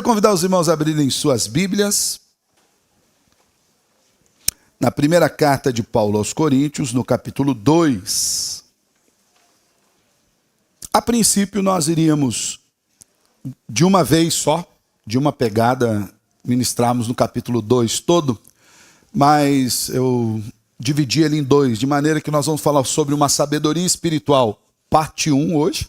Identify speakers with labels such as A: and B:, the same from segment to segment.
A: convidar os irmãos a abrirem suas Bíblias na primeira carta de Paulo aos Coríntios, no capítulo 2. A princípio, nós iríamos, de uma vez só, de uma pegada, ministrarmos no capítulo 2 todo, mas eu dividi ele em dois, de maneira que nós vamos falar sobre uma sabedoria espiritual, parte 1 hoje,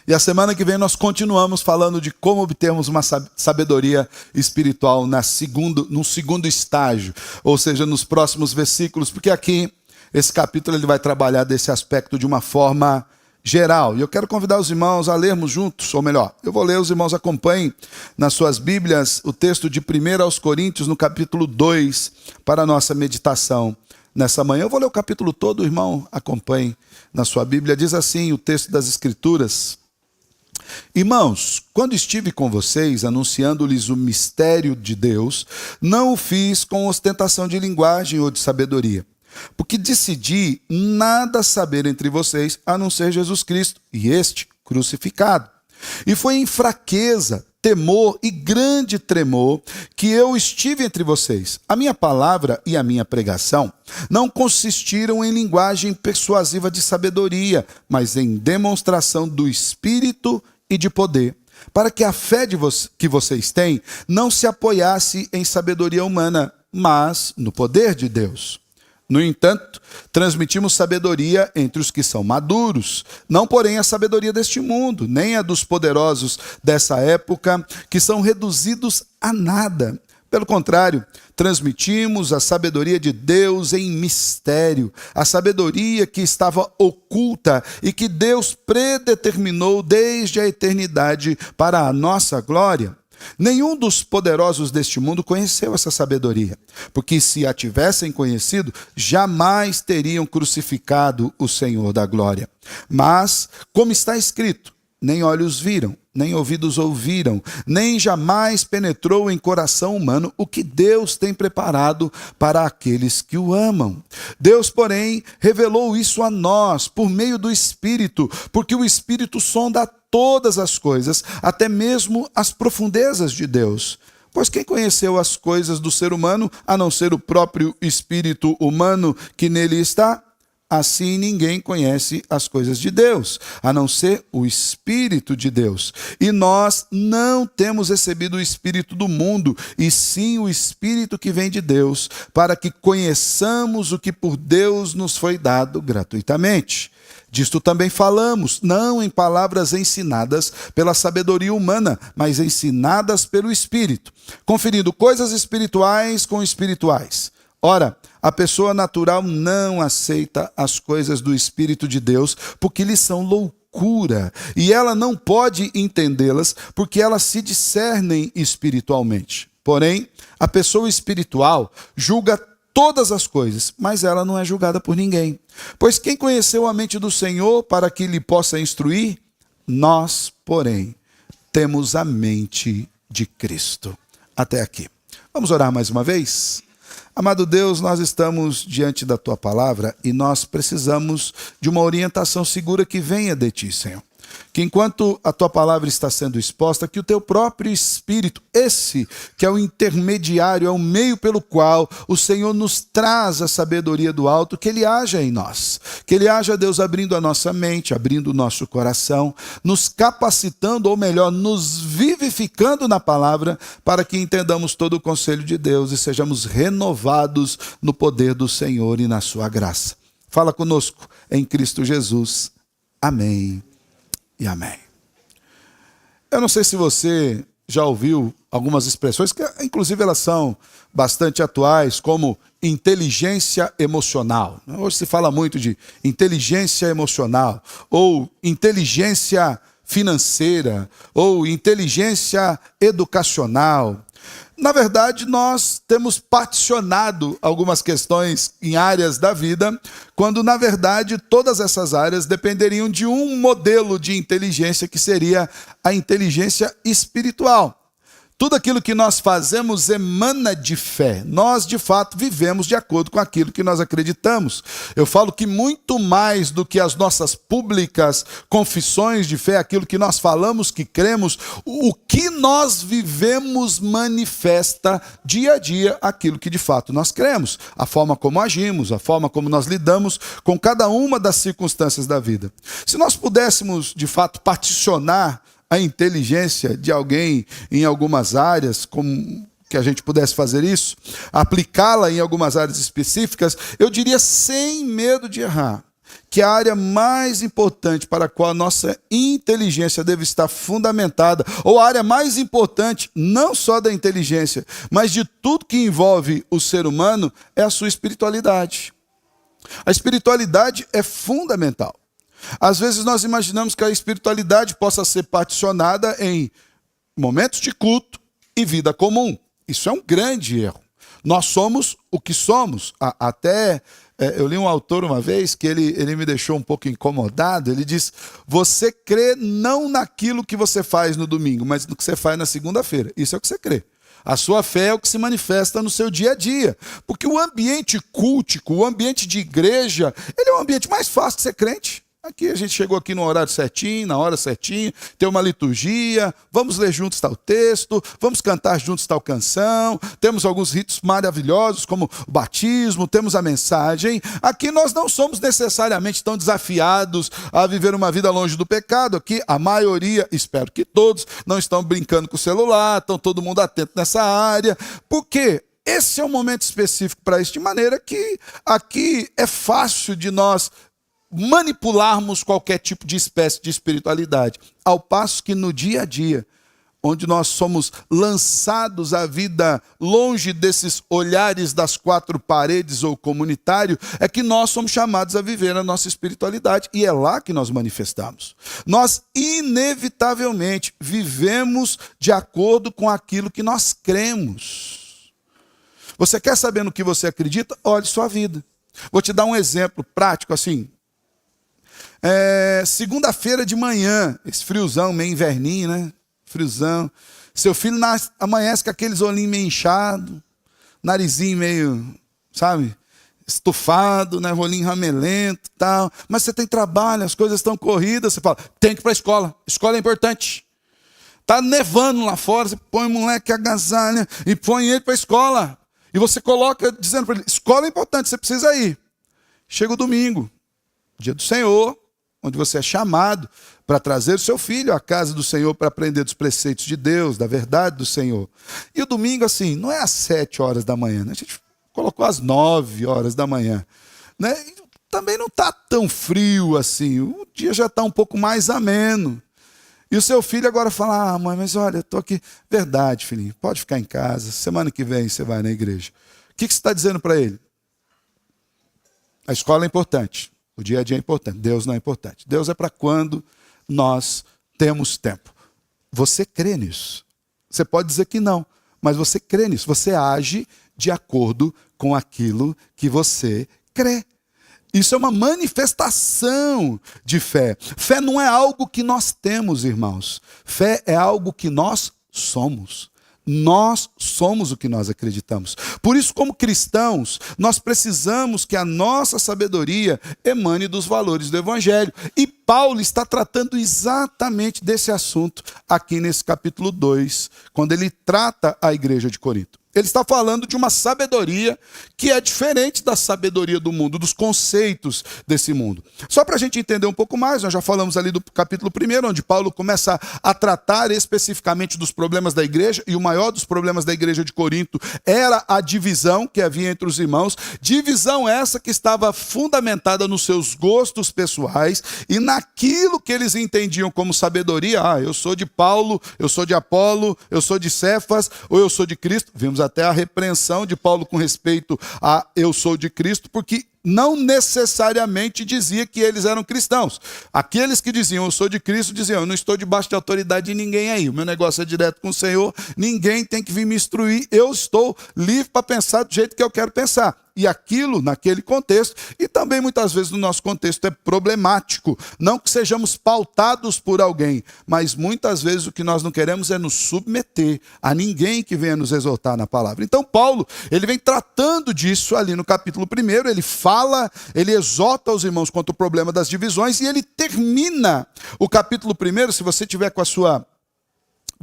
A: e a semana que vem nós continuamos falando de como obtermos uma sabedoria espiritual no segundo estágio, ou seja, nos próximos versículos, porque aqui, esse capítulo ele vai trabalhar desse aspecto de uma forma geral. E eu quero convidar os irmãos a lermos juntos, ou melhor, eu vou ler, os irmãos acompanhem nas suas Bíblias o texto de 1 aos Coríntios, no capítulo 2, para a nossa meditação nessa manhã. Eu vou ler o capítulo todo, o irmão acompanhe na sua Bíblia. Diz assim o texto das Escrituras: Irmãos, quando estive com vocês, anunciando-lhes o mistério de Deus, não o fiz com ostentação de linguagem ou de sabedoria, porque decidi nada saber entre vocês, a não ser Jesus Cristo, e este crucificado. E foi em fraqueza, temor e grande tremor que eu estive entre vocês. A minha palavra e a minha pregação não consistiram em linguagem persuasiva de sabedoria, mas em demonstração do Espírito e de poder, para que a fé que vocês têm não se apoiasse em sabedoria humana, mas no poder de Deus. No entanto, transmitimos sabedoria entre os que são maduros, não porém a sabedoria deste mundo, nem a dos poderosos dessa época, que são reduzidos a nada. Pelo contrário, transmitimos a sabedoria de Deus em mistério, a sabedoria que estava oculta e que Deus predeterminou desde a eternidade para a nossa glória. Nenhum dos poderosos deste mundo conheceu essa sabedoria, porque se a tivessem conhecido, jamais teriam crucificado o Senhor da glória. Mas, como está escrito, nem olhos viram, nem ouvidos ouviram, nem jamais penetrou em coração humano o que Deus tem preparado para aqueles que o amam. Deus, porém, revelou isso a nós por meio do Espírito, porque o Espírito sonda todas as coisas, até mesmo as profundezas de Deus. Pois quem conheceu as coisas do ser humano, a não ser o próprio espírito humano que nele está? Assim ninguém conhece as coisas de Deus, a não ser o Espírito de Deus. E nós não temos recebido o Espírito do mundo, e sim o Espírito que vem de Deus, para que conheçamos o que por Deus nos foi dado gratuitamente. Disto também falamos, não em palavras ensinadas pela sabedoria humana, mas ensinadas pelo Espírito, conferindo coisas espirituais com espirituais. Ora, a pessoa natural não aceita as coisas do Espírito de Deus, porque lhes são loucura, e ela não pode entendê-las, porque elas se discernem espiritualmente. Porém, a pessoa espiritual julga todas as coisas, mas ela não é julgada por ninguém. Pois quem conheceu a mente do Senhor para que lhe possa instruir? Nós, porém, temos a mente de Cristo. Até aqui. Vamos orar mais uma vez? Amado Deus, nós estamos diante da Tua palavra e nós precisamos de uma orientação segura que venha de Ti, Senhor. Que enquanto a Tua palavra está sendo exposta, que o Teu próprio Espírito, esse que é o intermediário, é o meio pelo qual o Senhor nos traz a sabedoria do alto, que Ele haja em nós. Que Ele haja, Deus, abrindo a nossa mente, abrindo o nosso coração, nos capacitando, ou melhor, nos vivificando na palavra, para que entendamos todo o conselho de Deus e sejamos renovados no poder do Senhor e na Sua graça. Fala conosco em Cristo Jesus. Amém. E amém. Eu não sei se você já ouviu algumas expressões, que inclusive elas são bastante atuais, como inteligência emocional. Hoje se fala muito de inteligência emocional, ou inteligência financeira, ou inteligência educacional. Na verdade, nós temos particionado algumas questões em áreas da vida, quando, na verdade, todas essas áreas dependeriam de um modelo de inteligência, que seria a inteligência espiritual. Tudo aquilo que nós fazemos emana de fé. Nós, de fato, vivemos de acordo com aquilo que nós acreditamos. Eu falo que muito mais do que as nossas públicas confissões de fé, aquilo que nós falamos que cremos, o que nós vivemos manifesta dia a dia aquilo que de fato nós cremos. A forma como agimos, a forma como nós lidamos com cada uma das circunstâncias da vida. Se nós pudéssemos, de fato, particionar a inteligência de alguém em algumas áreas, como que a gente pudesse fazer isso, aplicá-la em algumas áreas específicas, eu diria sem medo de errar, que a área mais importante para a qual a nossa inteligência deve estar fundamentada, ou a área mais importante, não só da inteligência, mas de tudo que envolve o ser humano, é a sua espiritualidade. A espiritualidade é fundamental. Às vezes nós imaginamos que a espiritualidade possa ser particionada em momentos de culto e vida comum. Isso é um grande erro. Nós somos o que somos. Eu li um autor uma vez que ele me deixou um pouco incomodado. Ele diz: você crê não naquilo que você faz no domingo, mas no que você faz na segunda-feira. Isso é o que você crê. A sua fé é o que se manifesta no seu dia a dia. Porque o ambiente cultico, o ambiente de igreja, ele é o ambiente mais fácil de ser crente. Aqui a gente chegou aqui no horário certinho, na hora certinha, tem uma liturgia, vamos ler juntos tal texto, vamos cantar juntos tal canção, temos alguns ritos maravilhosos como o batismo, temos a mensagem. Aqui nós não somos necessariamente tão desafiados a viver uma vida longe do pecado. Aqui a maioria, espero que todos, não estão brincando com o celular, estão todo mundo atento nessa área. Por quê? Esse é um momento específico para isso, de maneira que aqui é fácil de nós manipularmos qualquer tipo de espécie de espiritualidade, ao passo que no dia a dia, onde nós somos lançados à vida longe desses olhares das quatro paredes ou comunitário, é que nós somos chamados a viver a nossa espiritualidade, e é lá que nós manifestamos. Nós inevitavelmente vivemos de acordo com aquilo que nós cremos. Você quer saber no que você acredita? Olhe sua vida. Vou te dar um exemplo prático assim. Segunda-feira de manhã, esse friozão, meio inverninho, né? Friozão. Seu filho amanhece com aqueles olhinhos meio inchados, narizinho meio, sabe, estufado, né? Olhinho ramelento e tal. Mas você tem trabalho, as coisas estão corridas, você fala, tem que ir para a escola. Escola é importante. Está nevando lá fora, você põe o moleque agasalha e põe ele para a escola. E você coloca dizendo para ele, escola é importante, você precisa ir. Chega o domingo, dia do Senhor, onde você é chamado para trazer o seu filho à casa do Senhor para aprender dos preceitos de Deus, da verdade do Senhor. E o domingo, assim, não é às 7 horas da manhã, né? A gente colocou às 9 horas da manhã, né? E também não está tão frio assim, o dia já está um pouco mais ameno. E o seu filho agora fala, mãe, mas olha, eu estou aqui. Verdade, filhinho, pode ficar em casa, semana que vem você vai na igreja. O que você está dizendo para ele? A escola é importante. O dia a dia é importante, Deus não é importante. Deus é para quando nós temos tempo. Você crê nisso? Você pode dizer que não, mas você crê nisso. Você age de acordo com aquilo que você crê. Isso é uma manifestação de fé. Fé não é algo que nós temos, irmãos. Fé é algo que nós somos. Nós somos o que nós acreditamos. Por isso, como cristãos, nós precisamos que a nossa sabedoria emane dos valores do Evangelho. E Paulo está tratando exatamente desse assunto aqui nesse capítulo 2, quando ele trata a igreja de Corinto. Ele está falando de uma sabedoria que é diferente da sabedoria do mundo, dos conceitos desse mundo. Só para a gente entender um pouco mais, nós já falamos ali do capítulo 1, onde Paulo começa a tratar especificamente dos problemas da igreja, e o maior dos problemas da igreja de Corinto era a divisão que havia entre os irmãos, divisão essa que estava fundamentada nos seus gostos pessoais e naquilo que eles entendiam como sabedoria. Eu sou de Paulo, eu sou de Apolo, eu sou de Cefas, ou eu sou de Cristo. Vimos até a repreensão de Paulo com respeito a eu sou de Cristo, porque não necessariamente dizia que eles eram cristãos. Aqueles que diziam eu sou de Cristo, diziam eu não estou debaixo de autoridade de ninguém aí, o meu negócio é direto com o Senhor, ninguém tem que vir me instruir, eu estou livre para pensar do jeito que eu quero pensar. e aquilo naquele contexto, e também muitas vezes no nosso contexto é problemático. Não que sejamos pautados por alguém, mas muitas vezes o que nós não queremos é nos submeter a ninguém que venha nos exortar na palavra. Então Paulo, ele vem tratando disso ali no capítulo 1, ele fala, ele exorta os irmãos contra o problema das divisões, e ele termina o capítulo 1, se você tiver com a sua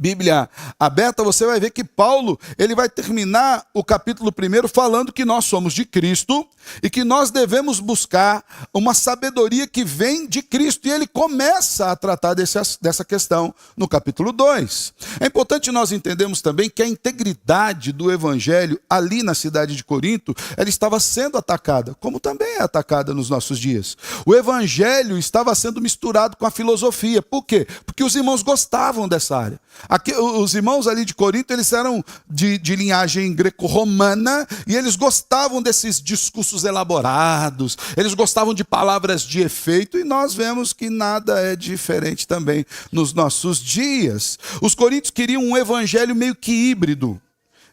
A: Bíblia aberta, você vai ver que Paulo, ele vai terminar o capítulo 1 falando que nós somos de Cristo e que nós devemos buscar uma sabedoria que vem de Cristo. E ele começa a tratar dessa questão no capítulo 2. É importante nós entendermos também que a integridade do evangelho ali na cidade de Corinto, ela estava sendo atacada, como também é atacada nos nossos dias. O evangelho estava sendo misturado com a filosofia. Por quê? Porque os irmãos gostavam dessa área. Aqui, os irmãos ali de Corinto, eles eram de linhagem greco-romana e eles gostavam desses discursos elaborados, eles gostavam de palavras de efeito, e nós vemos que nada é diferente também nos nossos dias. Os coríntios queriam um evangelho meio que híbrido,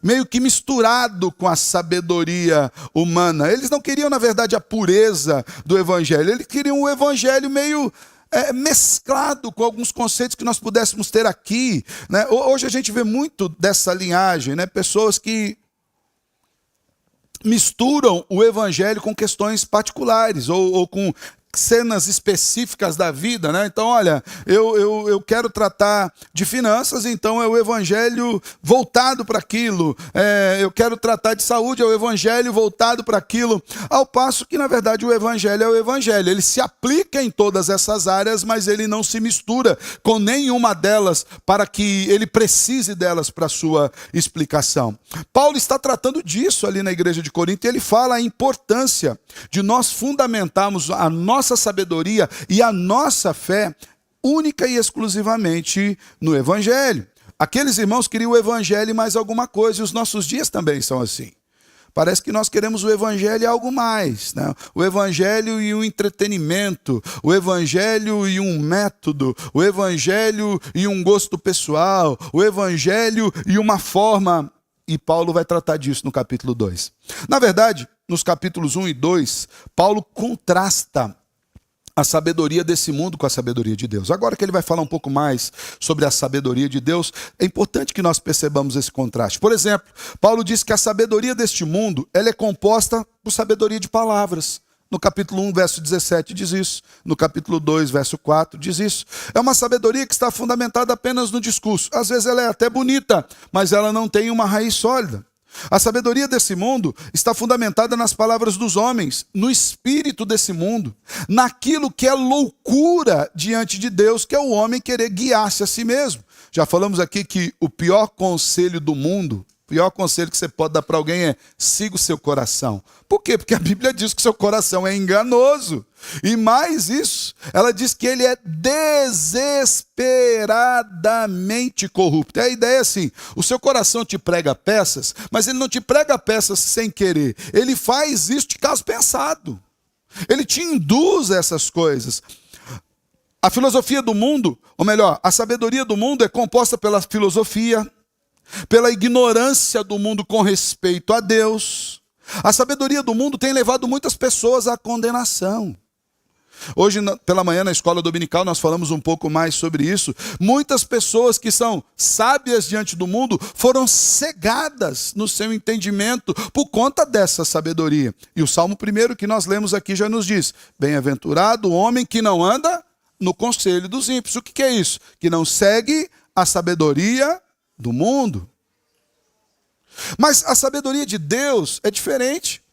A: meio que misturado com a sabedoria humana. Eles não queriam, na verdade, a pureza do evangelho, eles queriam um evangelho meio mesclado com alguns conceitos que nós pudéssemos ter aqui, né? Hoje a gente vê muito dessa linhagem, né? Pessoas que misturam o evangelho com questões particulares ou com cenas específicas da vida, né? Então, olha, eu quero tratar de finanças, então é o evangelho voltado para aquilo. Eu quero tratar de saúde, é o evangelho voltado para aquilo. Ao passo que, na verdade, o evangelho é o evangelho. Ele se aplica em todas essas áreas, mas ele não se mistura com nenhuma delas para que ele precise delas para a sua explicação. Paulo está tratando disso ali na igreja de Corinto, e ele fala a importância de nós fundamentarmos a nossa sabedoria e a nossa fé única e exclusivamente no evangelho. Aqueles irmãos queriam o evangelho e mais alguma coisa, e os nossos dias também são assim. Parece que nós queremos o evangelho e algo mais, né? O evangelho e um entretenimento, o evangelho e um método, o evangelho e um gosto pessoal, o evangelho e uma forma. E Paulo vai tratar disso no capítulo 2. Na verdade, nos capítulos 1 e 2, Paulo contrasta a sabedoria desse mundo com a sabedoria de Deus. Agora que ele vai falar um pouco mais sobre a sabedoria de Deus, é importante que nós percebamos esse contraste. Por exemplo, Paulo diz que a sabedoria deste mundo, ela é composta por sabedoria de palavras. No capítulo 1, verso 17 diz isso. No capítulo 2, verso 4 diz isso. É uma sabedoria que está fundamentada apenas no discurso. Às vezes ela é até bonita, mas ela não tem uma raiz sólida. A sabedoria desse mundo está fundamentada nas palavras dos homens, no espírito desse mundo, naquilo que é loucura diante de Deus, que é o homem querer guiar-se a si mesmo. Já falamos aqui que o pior conselho do mundo, o pior conselho que você pode dar para alguém é: siga o seu coração. Por quê? Porque a Bíblia diz que o seu coração é enganoso. E mais isso, ela diz que ele é desesperadamente corrupto. A ideia é assim: o seu coração te prega peças, mas ele não te prega peças sem querer. Ele faz isso de caso pensado. Ele te induz a essas coisas. A filosofia do mundo, ou melhor, a sabedoria do mundo é composta pela filosofia, pela ignorância do mundo com respeito a Deus. A sabedoria do mundo tem levado muitas pessoas à condenação. Hoje, pela manhã, na escola dominical, nós falamos um pouco mais sobre isso. Muitas pessoas que são sábias diante do mundo foram cegadas no seu entendimento por conta dessa sabedoria. E o Salmo 1 que nós lemos aqui já nos diz: bem-aventurado o homem que não anda no conselho dos ímpios. O que é isso? Que não segue a sabedoria do mundo. Mas a sabedoria de Deus é diferente.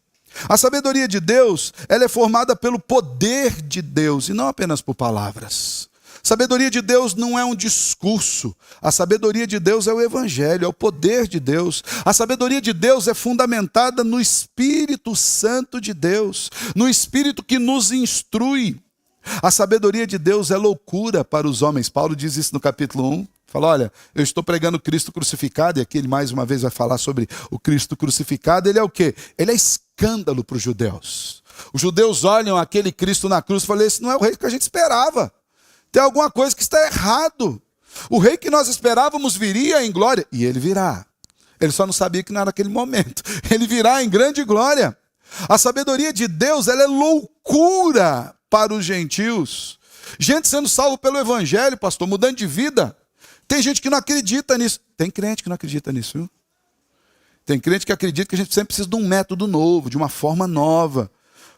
A: A sabedoria de Deus, ela é formada pelo poder de Deus e não apenas por palavras. Sabedoria de Deus não é um discurso. A sabedoria de Deus é o evangelho, é o poder de Deus. A sabedoria de Deus é fundamentada no Espírito Santo de Deus, no Espírito que nos instrui. A sabedoria de Deus é loucura para os homens. Paulo diz isso no capítulo 1. Fala: olha, eu estou pregando Cristo crucificado, e aqui ele mais uma vez vai falar sobre o Cristo crucificado. Ele é o quê? Ele é escândalo para os judeus. Os judeus olham aquele Cristo na cruz e falam: esse não é o rei que a gente esperava. Tem alguma coisa que está errado. O rei que nós esperávamos viria em glória, e ele virá. Ele só não sabia que não era naquele momento. Ele virá em grande glória. A sabedoria de Deus, ela é loucura para os gentios. Gente sendo salvo pelo evangelho, pastor, mudando de vida. Tem gente que não acredita nisso. Tem crente que não acredita nisso, viu? Tem crente que acredita que a gente sempre precisa de um método novo, de uma forma nova.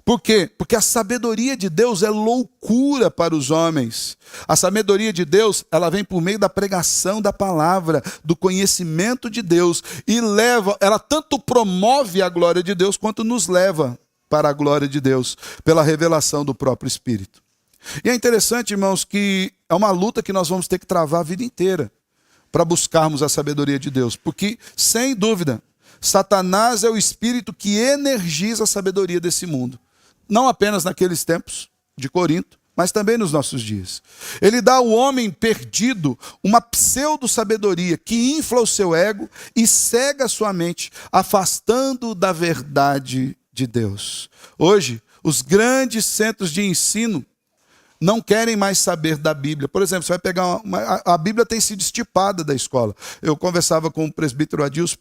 A: Por quê? Porque a sabedoria de Deus é loucura para os homens. A sabedoria de Deus, ela vem por meio da pregação da palavra, do conhecimento de Deus. E ela tanto promove a glória de Deus, quanto nos leva para a glória de Deus, pela revelação do próprio Espírito. E é interessante, irmãos, que é uma luta que nós vamos ter que travar a vida inteira para buscarmos a sabedoria de Deus. Porque, sem dúvida, Satanás é o espírito que energiza a sabedoria desse mundo. Não apenas naqueles tempos de Corinto, mas também nos nossos dias. Ele dá ao homem perdido uma pseudo-sabedoria que infla o seu ego e cega a sua mente, afastando-o da verdade de Deus. Hoje, os grandes centros de ensino não querem mais saber da Bíblia. Por exemplo, você vai pegar a Bíblia tem sido estipada da escola. Eu conversava com o presbítero Adilson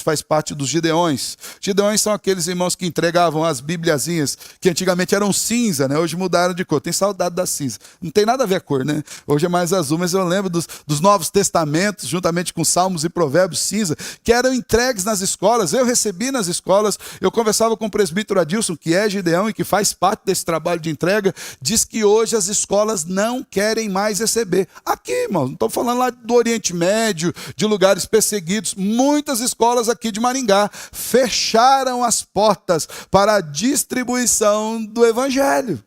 A: faz parte dos Gideões. Gideões são aqueles irmãos que entregavam as bibliazinhas, que antigamente eram cinza, né? Hoje mudaram de cor. Tem saudade da cinza. Não tem nada a ver a cor, né? Hoje é mais azul, mas eu lembro dos Novos Testamentos, juntamente com Salmos e Provérbios cinza, que eram entregues nas escolas. Eu recebi nas escolas. Eu conversava com o presbítero Adilson, que é Gideão e que faz parte desse trabalho de entrega, diz que hoje as escolas não querem mais receber. Aqui, irmãos, não estou falando lá do Oriente Médio, de lugares perseguidos. Muitas escolas aqui de Maringá fecharam as portas para a distribuição do Evangelho.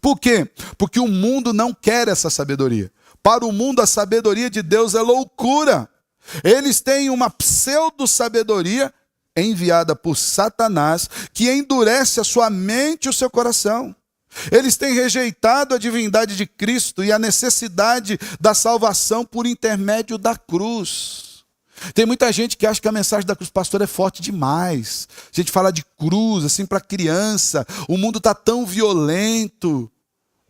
A: Por quê? Porque o mundo não quer essa sabedoria. Para o mundo, a sabedoria de Deus é loucura. Eles têm uma pseudo-sabedoria enviada por Satanás, que endurece a sua mente e o seu coração. Eles têm rejeitado a divindade de Cristo e a necessidade da salvação por intermédio da cruz. Tem muita gente que acha que a mensagem da cruz, pastor, é forte demais. A gente fala de cruz, assim, para criança. O mundo está tão violento,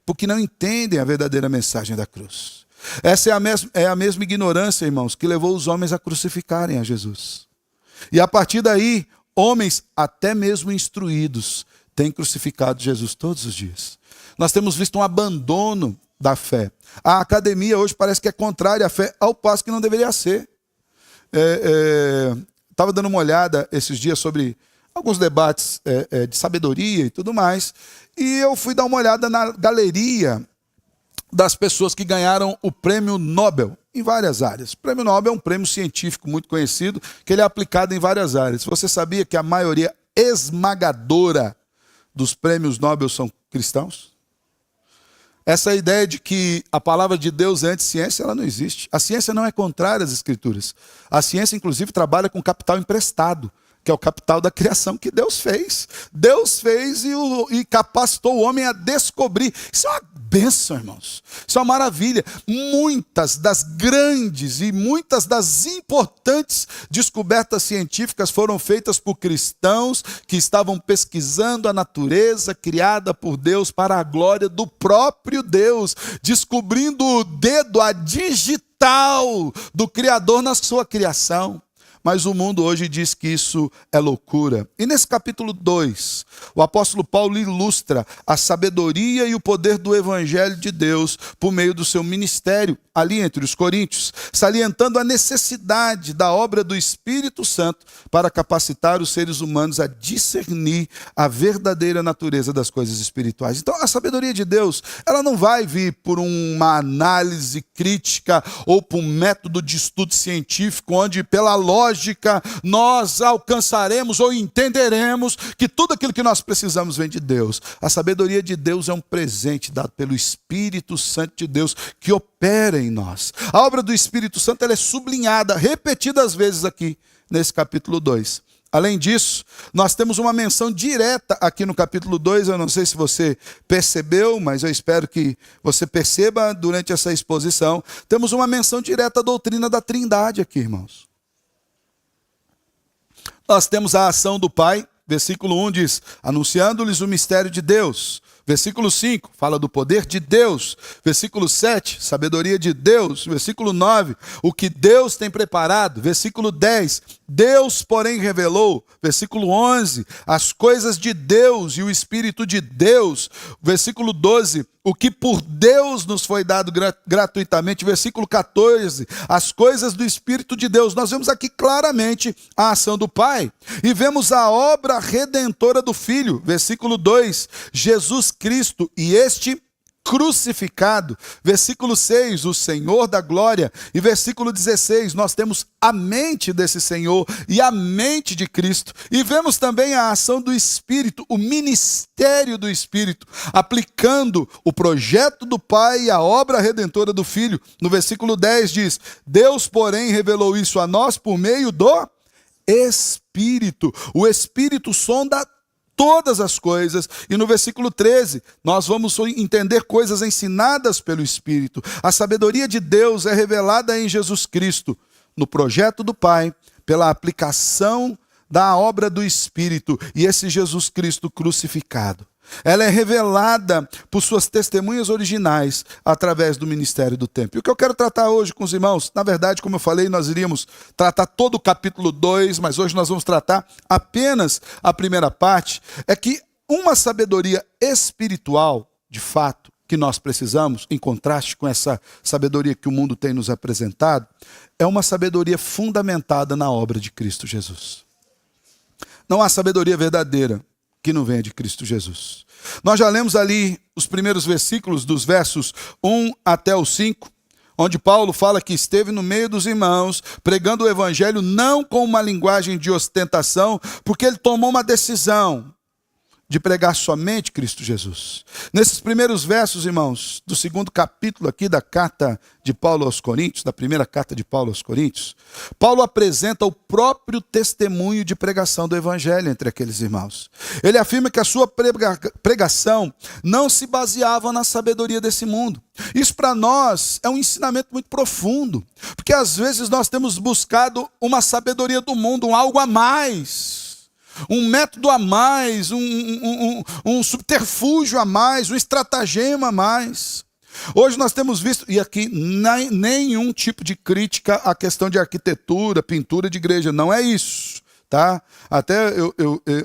A: porque não entendem a verdadeira mensagem da cruz. Essa é a mesma ignorância, irmãos, que levou os homens a crucificarem a Jesus. E a partir daí, homens até mesmo instruídos têm crucificado Jesus todos os dias. Nós temos visto um abandono da fé. A academia hoje parece que é contrária à fé, ao passo que não deveria ser. Estava dando uma olhada esses dias sobre alguns debates de sabedoria e tudo mais, e eu fui dar uma olhada na galeria das pessoas que ganharam o prêmio Nobel em várias áreas. O prêmio Nobel é um prêmio científico muito conhecido, que ele é aplicado em várias áreas. Você sabia que a maioria esmagadora dos prêmios Nobel são cristãos? Essa ideia de que a palavra de Deus é anti-ciência, ela não existe. A ciência não é contrária às escrituras. A ciência, inclusive, trabalha com capital emprestado, que é o capital da criação que Deus fez. Deus fez e capacitou o homem a descobrir. Isso é uma bênção, irmãos. Isso é uma maravilha. Muitas das grandes e muitas das importantes descobertas científicas foram feitas por cristãos que estavam pesquisando a natureza criada por Deus para a glória do próprio Deus, descobrindo o dedo, a digital do Criador na sua criação. Mas o mundo hoje diz que isso é loucura. E nesse capítulo 2, o apóstolo Paulo ilustra a sabedoria e o poder do evangelho de Deus por meio do seu ministério ali entre os coríntios, salientando a necessidade da obra do Espírito Santo para capacitar os seres humanos a discernir a verdadeira natureza das coisas espirituais. Então, a sabedoria de Deus, ela não vai vir por uma análise crítica ou por um método de estudo científico, onde pela lógica nós alcançaremos ou entenderemos que tudo aquilo que nós precisamos vem de Deus. A sabedoria de Deus é um presente dado pelo Espírito Santo de Deus que opera em nós. A obra do Espírito Santo ela é sublinhada repetidas vezes aqui nesse capítulo 2. Além disso, nós temos uma menção direta aqui no capítulo 2, eu não sei se você percebeu, mas eu espero que você perceba durante essa exposição. Temos uma menção direta à doutrina da Trindade aqui, irmãos. Nós temos a ação do Pai, versículo 1 diz, anunciando-lhes o mistério de Deus, Versículo 5, fala do poder de Deus. Versículo 7, sabedoria de Deus. Versículo 9, o que Deus tem preparado. Versículo 10, Deus, porém, revelou. Versículo 11, as coisas de Deus e o Espírito de Deus. Versículo 12, o que por Deus nos foi dado gratuitamente. Versículo 14, as coisas do Espírito de Deus. Nós vemos aqui claramente a ação do Pai. E vemos a obra redentora do Filho. Versículo 2, Jesus Cristo e este crucificado. Versículo 6, o Senhor da glória. E versículo 16, nós temos a mente desse Senhor e a mente de Cristo. E vemos também a ação do Espírito, o ministério do Espírito, aplicando o projeto do Pai e a obra redentora do Filho. No versículo 10 diz, Deus, porém, revelou isso a nós por meio do Espírito. O Espírito sonda todas as coisas. E no versículo 13, nós vamos entender coisas ensinadas pelo Espírito. A sabedoria de Deus é revelada em Jesus Cristo, no projeto do Pai, pela aplicação da obra do Espírito e esse Jesus Cristo crucificado. Ela é revelada por suas testemunhas originais através do ministério do tempo. E o que eu quero tratar hoje com os irmãos, na verdade, como eu falei, nós iríamos tratar todo o capítulo 2, mas hoje nós vamos tratar apenas a primeira parte, é que uma sabedoria espiritual, de fato, que nós precisamos, em contraste com essa sabedoria que o mundo tem nos apresentado, é uma sabedoria fundamentada na obra de Cristo Jesus. Não há sabedoria verdadeira que não venha de Cristo Jesus. Nós já lemos ali os primeiros versículos, dos versos 1 até o 5, onde Paulo fala que esteve no meio dos irmãos, pregando o evangelho não com uma linguagem de ostentação, porque ele tomou uma decisão de pregar somente Cristo Jesus. Nesses primeiros versos, irmãos, do segundo capítulo aqui da carta de Paulo aos Coríntios, da primeira carta de Paulo aos Coríntios, Paulo apresenta o próprio testemunho de pregação do evangelho entre aqueles irmãos. Ele afirma que a sua pregação não se baseava na sabedoria desse mundo. Isso para nós é um ensinamento muito profundo, porque às vezes nós temos buscado uma sabedoria do mundo, um algo a mais, um método a mais, um subterfúgio a mais, um estratagema a mais. Hoje nós temos visto, e aqui nenhum tipo de crítica à questão de arquitetura, pintura de igreja, não é isso, tá? Até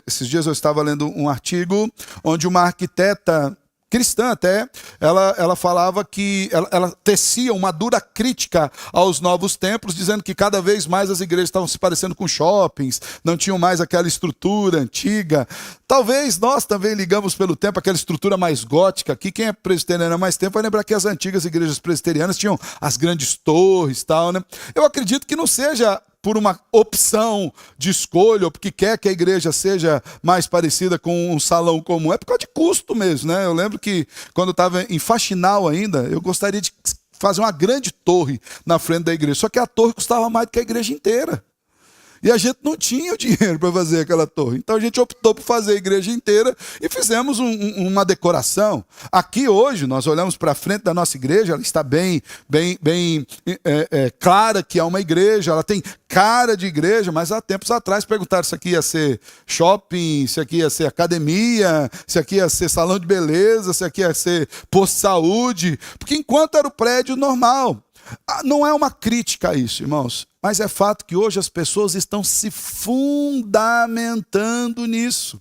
A: esses dias eu estava lendo um artigo onde uma arquiteta cristã até, ela falava que ela tecia uma dura crítica aos novos templos, dizendo que cada vez mais as igrejas estavam se parecendo com shoppings, não tinham mais aquela estrutura antiga. Talvez nós também ligamos pelo tempo aquela estrutura mais gótica. Aqui quem é presbiteriano há mais tempo vai lembrar que as antigas igrejas presbiterianas tinham as grandes torres e tal, né? Eu acredito que não seja por uma opção de escolha, ou porque quer que a igreja seja mais parecida com um salão comum, é por causa de custo mesmo, né? Eu lembro que quando eu estava em Faxinal ainda, eu gostaria de fazer uma grande torre na frente da igreja, só que a torre custava mais do que a igreja inteira. E a gente não tinha o dinheiro para fazer aquela torre. Então a gente optou por fazer a igreja inteira e fizemos uma decoração. Aqui hoje, nós olhamos para frente da nossa igreja, ela está bem clara que é uma igreja, ela tem cara de igreja, mas há tempos atrás perguntaram se aqui ia ser shopping, se aqui ia ser academia, se aqui ia ser salão de beleza, se aqui ia ser posto de saúde, porque enquanto era o prédio normal. Não é uma crítica a isso, irmãos, mas é fato que hoje as pessoas estão se fundamentando nisso.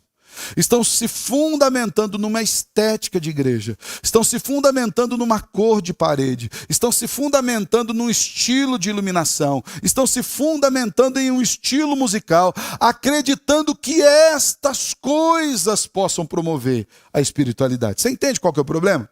A: Estão se fundamentando numa estética de igreja. Estão se fundamentando numa cor de parede. Estão se fundamentando num estilo de iluminação. Estão se fundamentando em um estilo musical, acreditando que estas coisas possam promover a espiritualidade. Você entende qual que é o problema?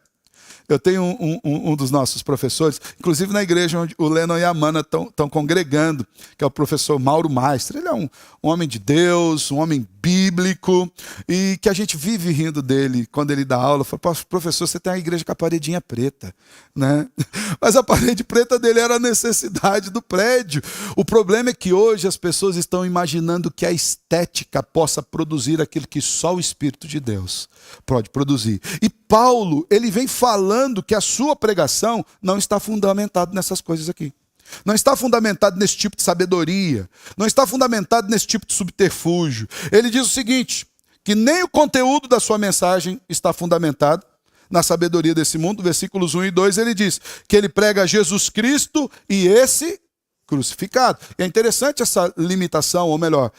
A: Eu tenho um dos nossos professores, inclusive na igreja onde o Lennon e a Amanda estão congregando, que é o professor Mauro Maestro. Ele é um homem de Deus, um homem bíblico, e que a gente vive rindo dele quando ele dá aula. Eu falo, professor, você tem a igreja com a paredinha preta, né? Mas a parede preta dele era a necessidade do prédio. O problema é que hoje as pessoas estão imaginando que a estética possa produzir aquilo que só o Espírito de Deus pode produzir. E Paulo, ele vem falando que a sua pregação não está fundamentada nessas coisas aqui. Não está fundamentado nesse tipo de sabedoria. Não está fundamentado nesse tipo de subterfúgio. Ele diz o seguinte, que nem o conteúdo da sua mensagem está fundamentado na sabedoria desse mundo. Versículos 1 e 2, ele diz que ele prega Jesus Cristo e esse crucificado. E é interessante essa limitação, ou melhor,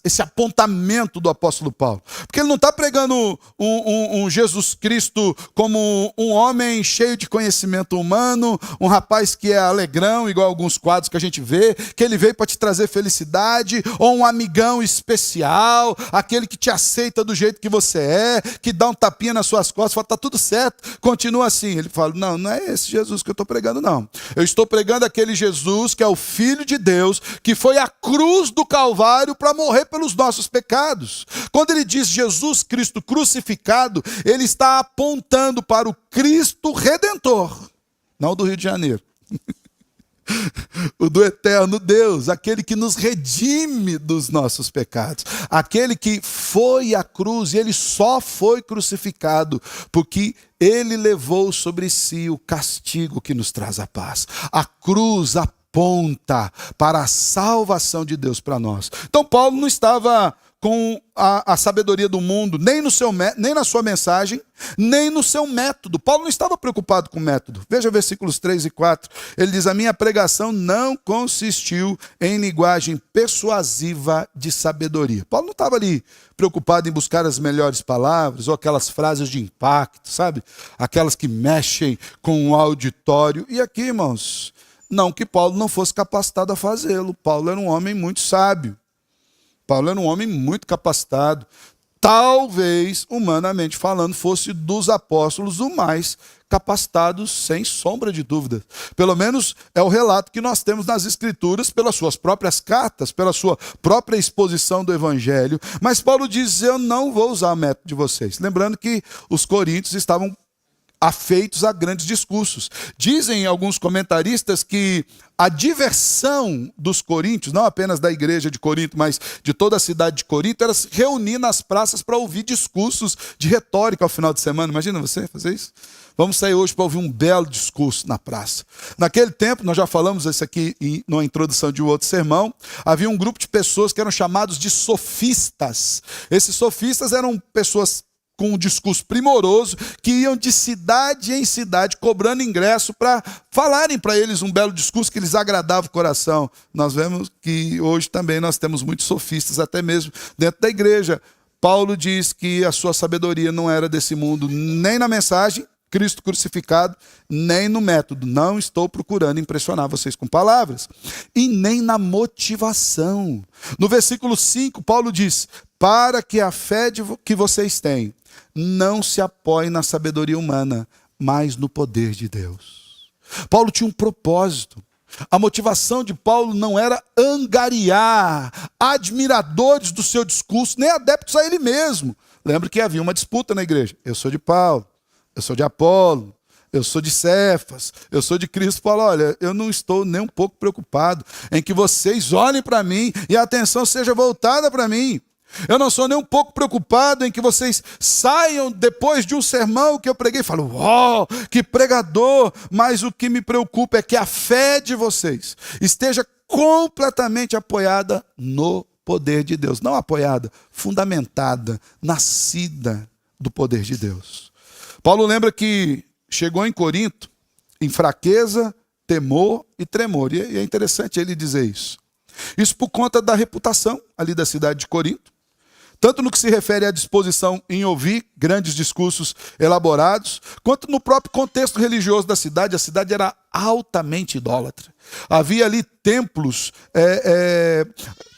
A: esse apontamento do apóstolo Paulo. Porque ele não está pregando um Jesus Cristo como um homem cheio de conhecimento humano, um rapaz que é alegrão, igual alguns quadros que a gente vê, que ele veio para te trazer felicidade, ou um amigão especial, aquele que te aceita do jeito que você é, que dá um tapinha nas suas costas, fala, tá tudo certo, continua assim. Ele fala, não é esse Jesus que eu estou pregando, não. Eu estou pregando aquele Jesus que é o Filho de Deus, que foi à cruz do Calvário para morrer pelos nossos pecados. Quando ele diz Jesus Cristo crucificado, ele está apontando para o Cristo Redentor, não do Rio de Janeiro. O do eterno Deus, aquele que nos redime dos nossos pecados, aquele que foi à cruz, e ele só foi crucificado porque ele levou sobre si o castigo que nos traz a paz. A cruz aponta para a salvação de Deus para nós. Então Paulo não estava com a sabedoria do mundo, nem na sua mensagem, nem no seu método. Paulo não estava preocupado com o método. Veja versículos 3 e 4. Ele diz, a minha pregação não consistiu em linguagem persuasiva de sabedoria. Paulo não estava ali preocupado em buscar as melhores palavras ou aquelas frases de impacto, sabe? Aquelas que mexem com o auditório. E aqui, irmãos, não que Paulo não fosse capacitado a fazê-lo. Paulo era um homem muito sábio. Paulo era um homem muito capacitado. Talvez, humanamente falando, fosse dos apóstolos o mais capacitado, sem sombra de dúvida. Pelo menos é o relato que nós temos nas Escrituras, pelas suas próprias cartas, pela sua própria exposição do Evangelho. Mas Paulo diz, eu não vou usar o método de vocês. Lembrando que os coríntios estavam afeitos a grandes discursos. Dizem alguns comentaristas que a diversão dos coríntios, não apenas da igreja de Corinto, mas de toda a cidade de Corinto, era se reunir nas praças para ouvir discursos de retórica ao final de semana. Imagina você fazer isso? Vamos sair hoje para ouvir um belo discurso na praça. Naquele tempo, nós já falamos isso aqui na introdução de um outro sermão, havia um grupo de pessoas que eram chamados de sofistas. Esses sofistas eram pessoas com um discurso primoroso, que iam de cidade em cidade cobrando ingresso para falarem para eles um belo discurso que lhes agradava o coração. Nós vemos que hoje também nós temos muitos sofistas, até mesmo dentro da igreja. Paulo diz que a sua sabedoria não era desse mundo, nem na mensagem, Cristo crucificado, nem no método. Não estou procurando impressionar vocês com palavras. E nem na motivação. No versículo 5, Paulo diz, para que a fé que vocês têm não se apoie na sabedoria humana, mas no poder de Deus. Paulo tinha um propósito. A motivação de Paulo não era angariar admiradores do seu discurso, nem adeptos a ele mesmo. Lembra que havia uma disputa na igreja. Eu sou de Paulo, eu sou de Apolo, eu sou de Cefas, eu sou de Cristo. Paulo, olha, eu não estou nem um pouco preocupado em que vocês olhem para mim e a atenção seja voltada para mim. Eu não sou nem um pouco preocupado em que vocês saiam depois de um sermão que eu preguei e falem, uau, que pregador, mas o que me preocupa é que a fé de vocês esteja completamente apoiada no poder de Deus. Não apoiada, fundamentada, nascida do poder de Deus. Paulo lembra que chegou em Corinto em fraqueza, temor e tremor. E é interessante ele dizer isso. Isso por conta da reputação ali da cidade de Corinto. Tanto no que se refere à disposição em ouvir grandes discursos elaborados, quanto no próprio contexto religioso da cidade. A cidade era altamente idólatra. Havia ali templos,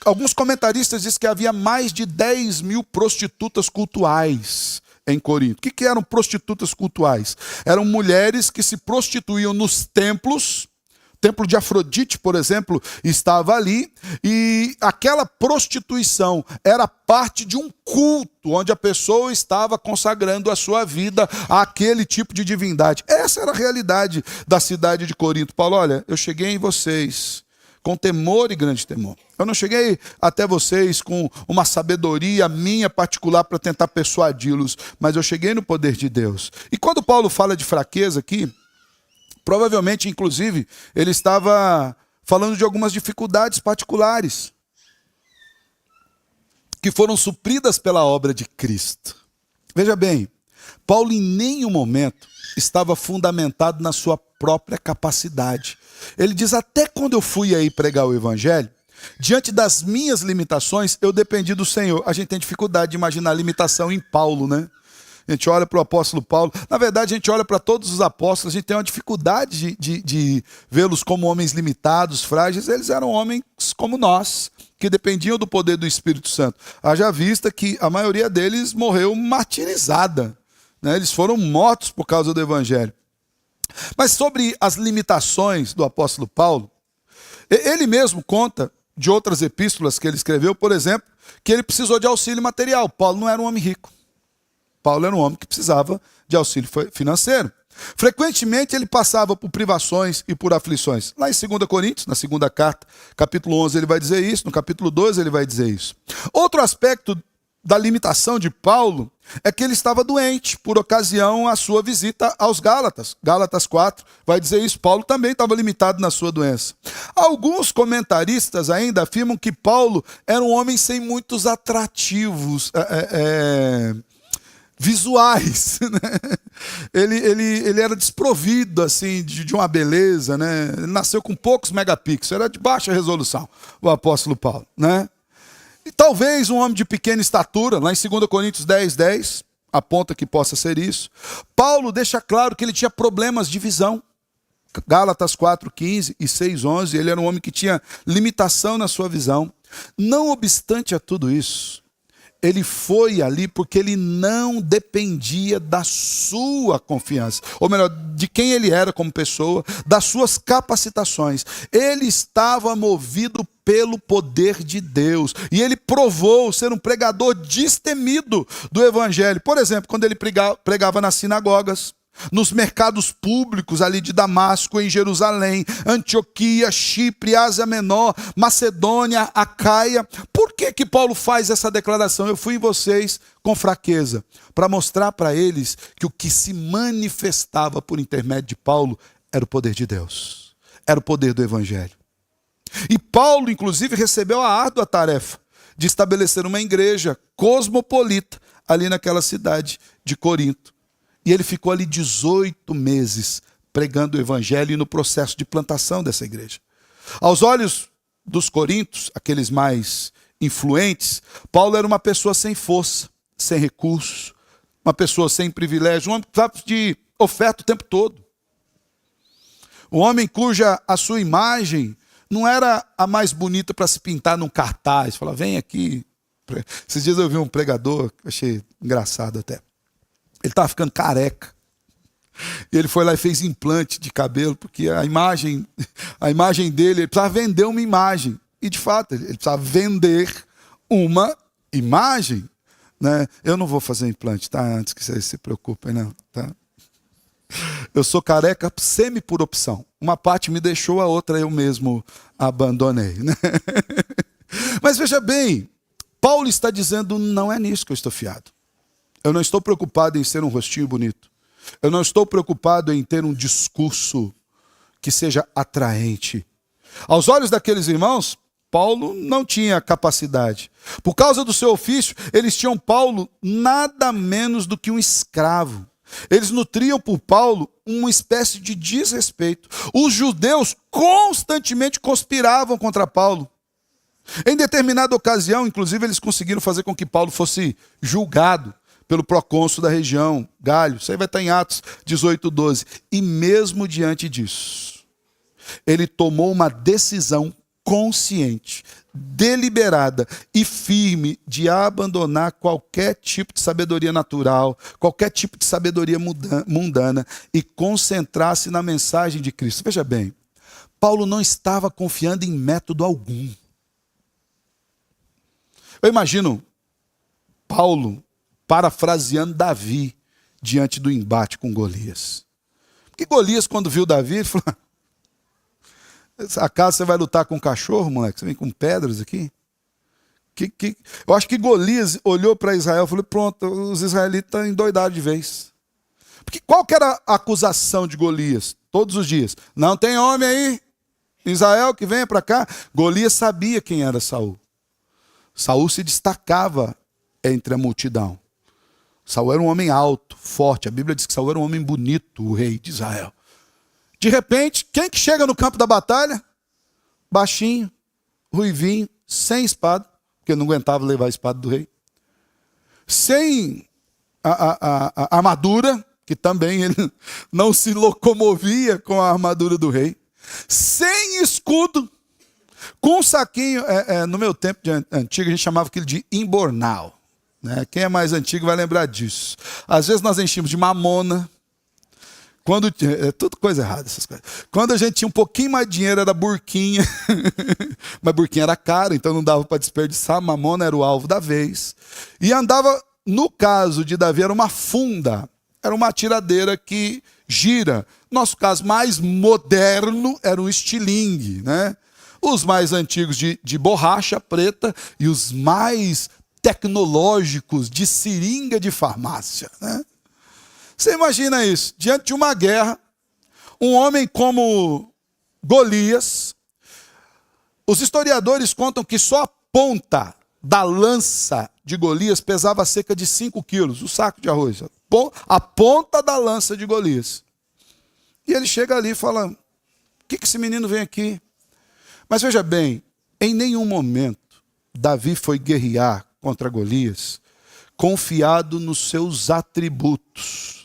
A: alguns comentaristas dizem que havia mais de 10 mil prostitutas cultuais em Corinto. O que eram prostitutas cultuais? Eram mulheres que se prostituíam nos templos. O templo de Afrodite, por exemplo, estava ali, e aquela prostituição era parte de um culto, onde a pessoa estava consagrando a sua vida àquele tipo de divindade. Essa era a realidade da cidade de Corinto. Paulo, olha, eu cheguei em vocês com temor e grande temor. Eu não cheguei até vocês com uma sabedoria minha particular para tentar persuadi-los, mas eu cheguei no poder de Deus. E quando Paulo fala de fraqueza aqui, provavelmente, inclusive, ele estava falando de algumas dificuldades particulares. que foram supridas pela obra de Cristo. Veja bem, Paulo em nenhum momento estava fundamentado na sua própria capacidade. Ele diz, até quando eu fui aí pregar o evangelho, diante das minhas limitações, eu dependi do Senhor. A gente tem dificuldade de imaginar a limitação em Paulo, né? A gente olha para o apóstolo Paulo. Na verdade, a gente olha para todos os apóstolos, a gente tem uma dificuldade de vê-los como homens limitados, frágeis. Eles eram homens como nós, que dependiam do poder do Espírito Santo. Haja vista que a maioria deles morreu martirizada, né? Eles foram mortos por causa do evangelho. Mas sobre as limitações do apóstolo Paulo, ele mesmo conta de outras epístolas que ele escreveu, por exemplo, que ele precisou de auxílio material. Paulo não era um homem rico. Paulo era um homem que precisava de auxílio financeiro. Frequentemente ele passava por privações e por aflições. Lá em 2 Coríntios, na segunda carta, capítulo 11, ele vai dizer isso, no capítulo 12 ele vai dizer isso. Outro aspecto da limitação de Paulo é que ele estava doente por ocasião da sua visita aos Gálatas. Gálatas 4 vai dizer isso. Paulo também estava limitado na sua doença. Alguns comentaristas ainda afirmam que Paulo era um homem sem muitos atrativos visuais, né? Ele era desprovido assim, de uma beleza, né? Ele nasceu com poucos megapixels, era de baixa resolução, o apóstolo Paulo, né? E talvez um homem de pequena estatura, lá em 2 Coríntios 10:10, aponta que possa ser isso. Paulo deixa claro que ele tinha problemas de visão. Gálatas 4:15 e 6:11, ele era um homem que tinha limitação na sua visão. Não obstante a tudo isso, ele foi ali porque ele não dependia da sua confiança, ou melhor, de quem ele era como pessoa, das suas capacitações. Ele estava movido pelo poder de Deus, e ele provou ser um pregador destemido do evangelho. Por exemplo, quando ele pregava nas sinagogas, nos mercados públicos ali de Damasco, em Jerusalém, Antioquia, Chipre, Ásia Menor, Macedônia, Acaia. Por que Paulo faz essa declaração? Eu fui em vocês com fraqueza, para mostrar para eles que o que se manifestava por intermédio de Paulo era o poder de Deus, era o poder do evangelho. E Paulo, inclusive, recebeu a árdua tarefa de estabelecer uma igreja cosmopolita ali naquela cidade de Corinto. E ele ficou ali 18 meses pregando o evangelho e no processo de plantação dessa igreja. Aos olhos dos coríntios, aqueles mais influentes, Paulo era uma pessoa sem força, sem recursos, uma pessoa sem privilégio, um homem que precisava de oferta o tempo todo. Um homem cuja a sua imagem não era a mais bonita para se pintar num cartaz. Fala, vem aqui. Esses dias eu vi um pregador, achei engraçado até. Ele estava ficando careca. E ele foi lá e fez implante de cabelo, porque a imagem dele, ele precisava vender uma imagem. E de fato, ele precisava vender uma imagem, né? Eu não vou fazer implante, tá? Antes que vocês se preocupem, não, tá? Eu sou careca semi por opção. Uma parte me deixou, a outra eu mesmo abandonei, né? Mas veja bem, Paulo está dizendo, não é nisso que eu estou fiado. Eu não estou preocupado em ser um rostinho bonito. Eu não estou preocupado em ter um discurso que seja atraente. Aos olhos daqueles irmãos, Paulo não tinha capacidade. Por causa do seu ofício, eles tinham Paulo nada menos do que um escravo. Eles nutriam por Paulo uma espécie de desrespeito. Os judeus constantemente conspiravam contra Paulo. Em determinada ocasião, inclusive, eles conseguiram fazer com que Paulo fosse julgado pelo procônsul da região, Galho. Isso aí vai estar em Atos 18:12. E mesmo diante disso, ele tomou uma decisão consciente, deliberada e firme de abandonar qualquer tipo de sabedoria natural, qualquer tipo de sabedoria mundana e concentrar-se na mensagem de Cristo. Veja bem, Paulo não estava confiando em método algum. Eu imagino Paulo parafraseando Davi diante do embate com Golias. Porque Golias, quando viu Davi, ele falou, acaso você vai lutar com um cachorro, moleque? Você vem com pedras aqui? Eu acho que Golias olhou para Israel e falou, pronto, os israelitas estão endoidados de vez. Porque qual que era a acusação de Golias? Todos os dias. Não tem homem aí, Israel, que venha para cá. Golias sabia quem era Saul. Saul se destacava entre a multidão. Saul era um homem alto, forte. A Bíblia diz que Saul era um homem bonito, o rei de Israel. De repente, quem que chega no campo da batalha? Baixinho, ruivinho, sem espada, porque não aguentava levar a espada do rei. Sem a armadura, que também ele não se locomovia com a armadura do rei. Sem escudo, com um saquinho. No meu tempo de antigo, a gente chamava aquilo de imbornal. Né? Quem é mais antigo vai lembrar disso. Às vezes nós enchíamos de mamona. Tudo coisa errada essas coisas. Quando a gente tinha um pouquinho mais de dinheiro, era burquinha. Mas burquinha era cara, então não dava para desperdiçar. Mamona era o alvo da vez. E andava, no caso de Davi, era uma funda. Era uma tiradeira que gira. Nosso caso mais moderno era um estilingue. Né? Os mais antigos de borracha preta e os mais tecnológicos de seringa de farmácia. Né? Você imagina isso, diante de uma guerra, um homem como Golias, os historiadores contam que só a ponta da lança de Golias pesava cerca de 5 quilos, o saco de arroz, a ponta da lança de Golias. E ele chega ali e fala, o que esse menino vem aqui? Mas veja bem, em nenhum momento Davi foi guerrear contra Golias confiado nos seus atributos.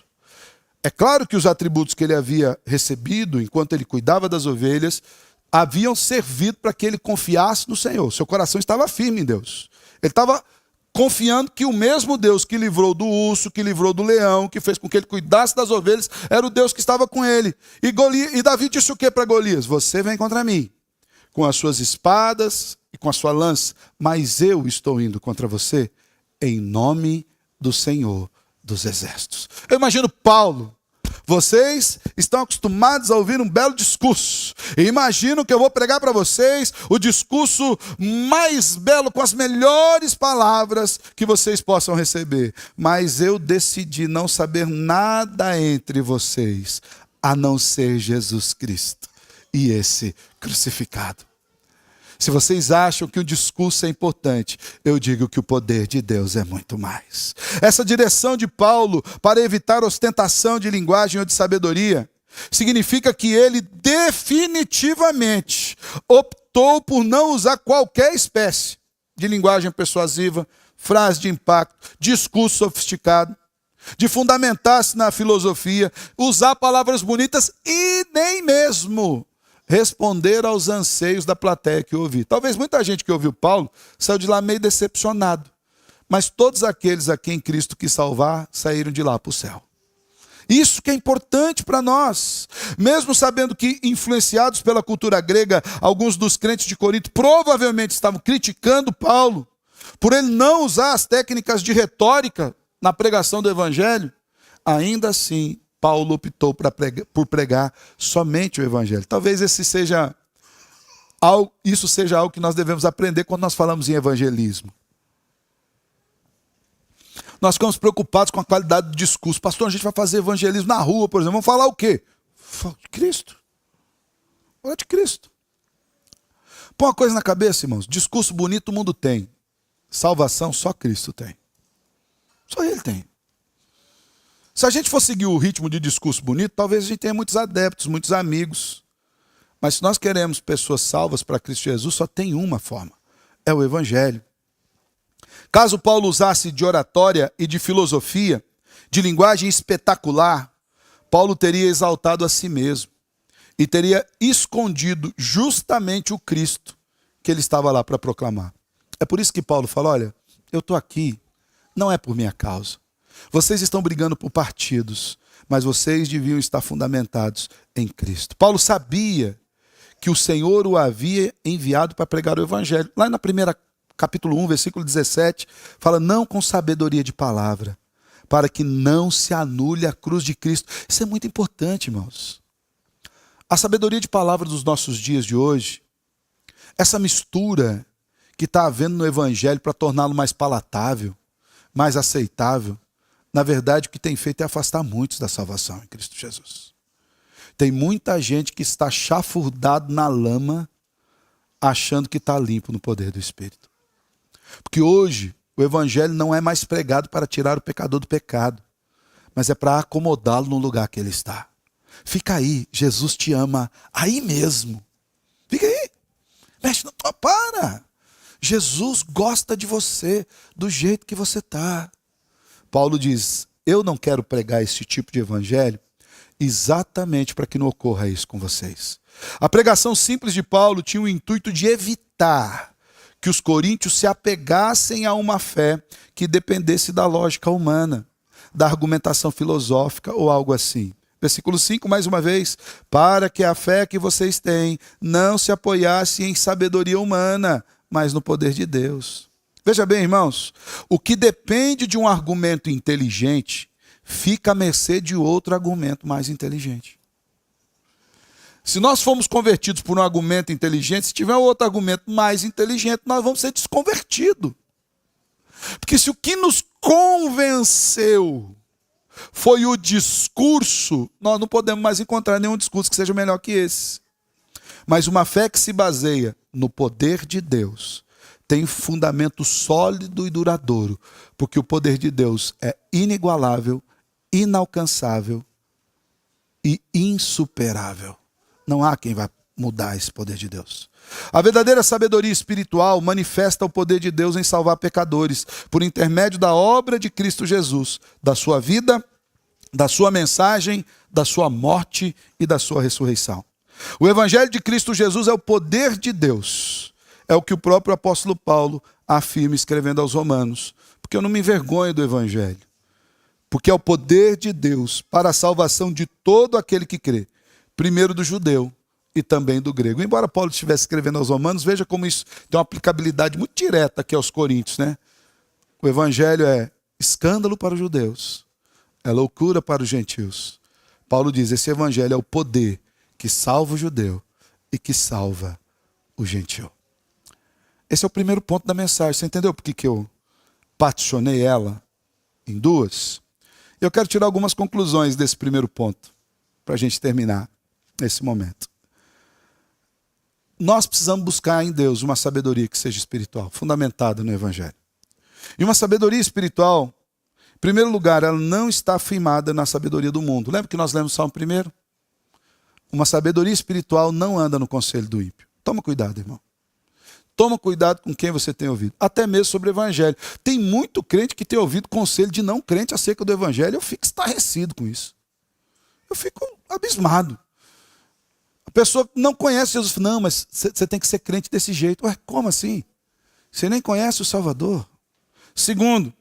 A: É claro que os atributos que ele havia recebido, enquanto ele cuidava das ovelhas, haviam servido para que ele confiasse no Senhor. Seu coração estava firme em Deus. Ele estava confiando que o mesmo Deus que livrou do urso, que livrou do leão, que fez com que ele cuidasse das ovelhas, era o Deus que estava com ele. E Davi disse o que para Golias? Você vem contra mim, com as suas espadas e com a sua lança, mas eu estou indo contra você em nome do Senhor dos Exércitos. Eu imagino Paulo. Vocês estão acostumados a ouvir um belo discurso. E imagino que eu vou pregar para vocês o discurso mais belo, com as melhores palavras que vocês possam receber. Mas eu decidi não saber nada entre vocês, a não ser Jesus Cristo e esse crucificado. Se vocês acham que o discurso é importante, eu digo que o poder de Deus é muito mais. Essa direção de Paulo para evitar ostentação de linguagem ou de sabedoria significa que ele definitivamente optou por não usar qualquer espécie de linguagem persuasiva, frase de impacto, discurso sofisticado, de fundamentar-se na filosofia, usar palavras bonitas e nem mesmo responder aos anseios da plateia que ouviu. Talvez muita gente que ouviu Paulo saiu de lá meio decepcionado. Mas todos aqueles a quem Cristo quis salvar saíram de lá para o céu. Isso que é importante para nós. Mesmo sabendo que, influenciados pela cultura grega, alguns dos crentes de Corinto provavelmente estavam criticando Paulo por ele não usar as técnicas de retórica na pregação do evangelho, ainda assim Paulo optou por pregar somente o evangelho. Talvez isso seja algo que nós devemos aprender quando nós falamos em evangelismo. Nós ficamos preocupados com a qualidade do discurso. Pastor, a gente vai fazer evangelismo na rua, por exemplo. Vamos falar o quê? De Cristo. Falar de Cristo. Põe uma coisa na cabeça, irmãos. Discurso bonito o mundo tem. Salvação só Cristo tem. Só Ele tem. Se a gente for seguir o ritmo de discurso bonito, talvez a gente tenha muitos adeptos, muitos amigos. Mas se nós queremos pessoas salvas para Cristo Jesus, só tem uma forma. É o Evangelho. Caso Paulo usasse de oratória e de filosofia, de linguagem espetacular, Paulo teria exaltado a si mesmo e teria escondido justamente o Cristo que ele estava lá para proclamar. É por isso que Paulo fala, olha, eu estou aqui, não é por minha causa. Vocês estão brigando por partidos, mas vocês deviam estar fundamentados em Cristo. Paulo sabia que o Senhor o havia enviado para pregar o Evangelho. Lá na primeira capítulo 1, versículo 17, fala, não com sabedoria de palavra, para que não se anule a cruz de Cristo. Isso é muito importante, irmãos. A sabedoria de palavra dos nossos dias de hoje, essa mistura que está havendo no Evangelho para torná-lo mais palatável, mais aceitável, na verdade, o que tem feito é afastar muitos da salvação em Cristo Jesus. Tem muita gente que está chafurdado na lama, achando que está limpo no poder do Espírito. Porque hoje o evangelho não é mais pregado para tirar o pecador do pecado, mas é para acomodá-lo no lugar que ele está. Fica aí, Jesus te ama aí mesmo. Fica aí. Mexe na tua para. Jesus gosta de você do jeito que você está. Paulo diz, eu não quero pregar esse tipo de evangelho exatamente para que não ocorra isso com vocês. A pregação simples de Paulo tinha o intuito de evitar que os coríntios se apegassem a uma fé que dependesse da lógica humana, da argumentação filosófica ou algo assim. Versículo 5, mais uma vez, para que a fé que vocês têm não se apoiasse em sabedoria humana, mas no poder de Deus. Veja bem, irmãos, o que depende de um argumento inteligente fica à mercê de outro argumento mais inteligente. Se nós formos convertidos por um argumento inteligente, se tiver outro argumento mais inteligente, nós vamos ser desconvertidos. Porque se o que nos convenceu foi o discurso, nós não podemos mais encontrar nenhum discurso que seja melhor que esse. Mas uma fé que se baseia no poder de Deus tem fundamento sólido e duradouro, porque o poder de Deus é inigualável, inalcançável e insuperável. Não há quem vá mudar esse poder de Deus. A verdadeira sabedoria espiritual manifesta o poder de Deus em salvar pecadores, por intermédio da obra de Cristo Jesus, da sua vida, da sua mensagem, da sua morte e da sua ressurreição. O evangelho de Cristo Jesus é o poder de Deus. É o que o próprio apóstolo Paulo afirma escrevendo aos Romanos. Porque eu não me envergonho do evangelho. Porque é o poder de Deus para a salvação de todo aquele que crê. Primeiro do judeu e também do grego. Embora Paulo estivesse escrevendo aos Romanos, veja como isso tem uma aplicabilidade muito direta aqui aos Coríntios, né? O evangelho é escândalo para os judeus, é loucura para os gentios. Paulo diz, esse evangelho é o poder que salva o judeu e que salva o gentio. Esse é o primeiro ponto da mensagem. Você entendeu por que eu particionei ela em duas? Eu quero tirar algumas conclusões desse primeiro ponto, para a gente terminar nesse momento. Nós precisamos buscar em Deus uma sabedoria que seja espiritual, fundamentada no evangelho. E uma sabedoria espiritual, em primeiro lugar, ela não está firmada na sabedoria do mundo. Lembra que nós lemos o Salmo primeiro? Uma sabedoria espiritual não anda no conselho do ímpio. Toma cuidado, irmão. Toma cuidado com quem você tem ouvido. Até mesmo sobre o evangelho. Tem muito crente que tem ouvido conselho de não crente acerca do evangelho. Eu fico estarrecido com isso. Eu fico abismado. A pessoa não conhece Jesus. Não, mas você tem que ser crente desse jeito. Ué, como assim? Você nem conhece o Salvador. Segundo,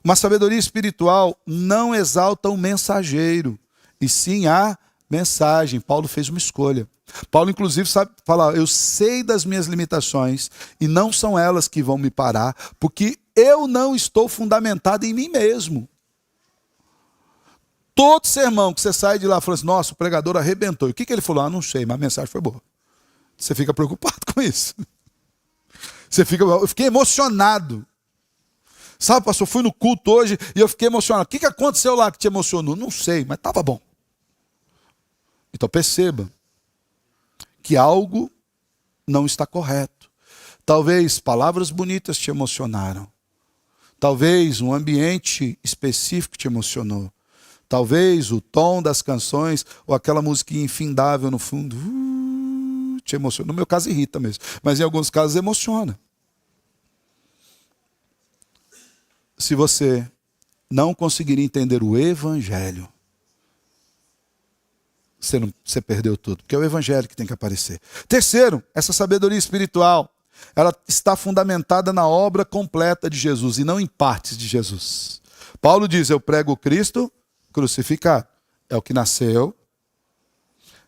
A: uma sabedoria espiritual não exalta o mensageiro, e sim a mensagem. Paulo fez uma escolha. Paulo, inclusive, sabe falar, eu sei das minhas limitações, e não são elas que vão me parar, porque eu não estou fundamentado em mim mesmo. Todo sermão que você sai de lá falando assim, nossa, o pregador arrebentou. E o que ele falou? Ah, não sei, mas a mensagem foi boa. Você fica preocupado com isso. Eu fiquei emocionado. Sabe, pastor, eu fui no culto hoje e eu fiquei emocionado. O que aconteceu lá que te emocionou? Não sei, mas estava bom. Então perceba que algo não está correto. Talvez palavras bonitas te emocionaram. Talvez um ambiente específico te emocionou. Talvez o tom das canções ou aquela musiquinha infindável no fundo te emociona. No meu caso irrita mesmo, mas em alguns casos emociona. Se você não conseguir entender o evangelho, você perdeu tudo, porque é o evangelho que tem que aparecer. Terceiro, essa sabedoria espiritual, ela está fundamentada na obra completa de Jesus e não em partes de Jesus. Paulo diz, eu prego o Cristo crucificado. É o que nasceu.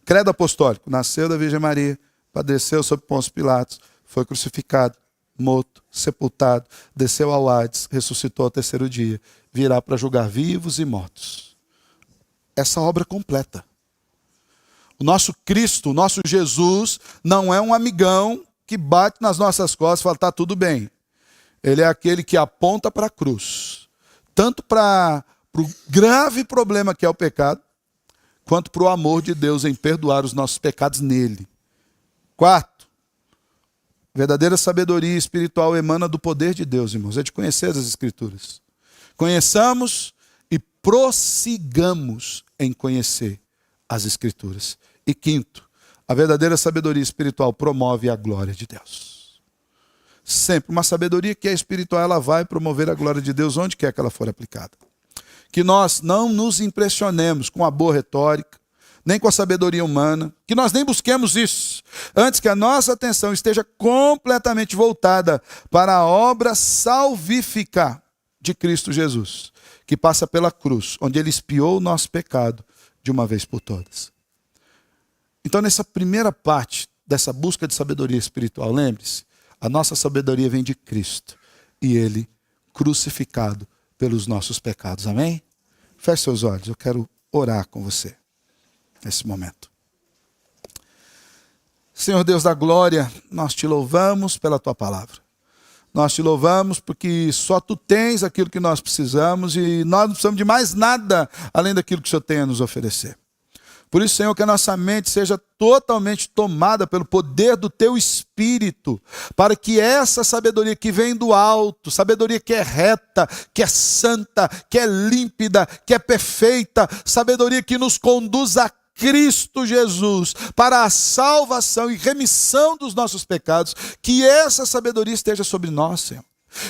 A: Credo apostólico, nasceu da Virgem Maria, padeceu sob Pôncio Pilatos, foi crucificado, morto, sepultado, desceu ao Hades, ressuscitou ao terceiro dia, virá para julgar vivos e mortos. Essa obra completa. O nosso Cristo, o nosso Jesus, não é um amigão que bate nas nossas costas e fala, tá tudo bem. Ele é aquele que aponta para a cruz. Tanto para o grave problema que é o pecado, quanto para o amor de Deus em perdoar os nossos pecados nele. Quarto, Verdadeira sabedoria espiritual emana do poder de Deus, irmãos. É de conhecer as Escrituras. Conheçamos e prossigamos em conhecer as Escrituras. E quinto, a verdadeira sabedoria espiritual promove a glória de Deus. Sempre uma sabedoria que é espiritual, ela vai promover a glória de Deus onde quer que ela for aplicada. Que nós não nos impressionemos com a boa retórica, nem com a sabedoria humana, que nós nem busquemos isso, antes que a nossa atenção esteja completamente voltada para a obra salvífica de Cristo Jesus, que passa pela cruz, onde ele expiou o nosso pecado de uma vez por todas. Então, nessa primeira parte dessa busca de sabedoria espiritual, lembre-se, a nossa sabedoria vem de Cristo e ele crucificado pelos nossos pecados. Amém? Feche seus olhos, eu quero orar com você nesse momento. Senhor Deus da glória, nós te louvamos pela tua palavra. Nós te louvamos porque só tu tens aquilo que nós precisamos e nós não precisamos de mais nada além daquilo que o Senhor tem a nos oferecer. Por isso, Senhor, que a nossa mente seja totalmente tomada pelo poder do teu Espírito, para que essa sabedoria que vem do alto, sabedoria que é reta, que é santa, que é límpida, que é perfeita, sabedoria que nos conduz a Cristo Jesus, para a salvação e remissão dos nossos pecados, que essa sabedoria esteja sobre nós, Senhor.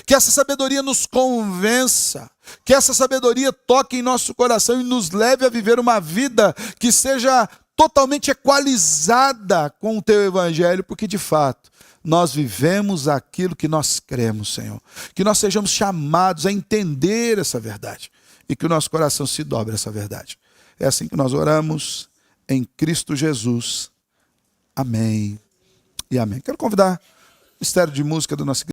A: Que essa sabedoria nos convença, que essa sabedoria toque em nosso coração e nos leve a viver uma vida que seja totalmente equalizada com o teu evangelho, porque de fato nós vivemos aquilo que nós cremos, Senhor. Que nós sejamos chamados a entender essa verdade e que o nosso coração se dobre a essa verdade. É assim que nós oramos em Cristo Jesus. Amém e amém. Quero convidar o Ministério de Música do nosso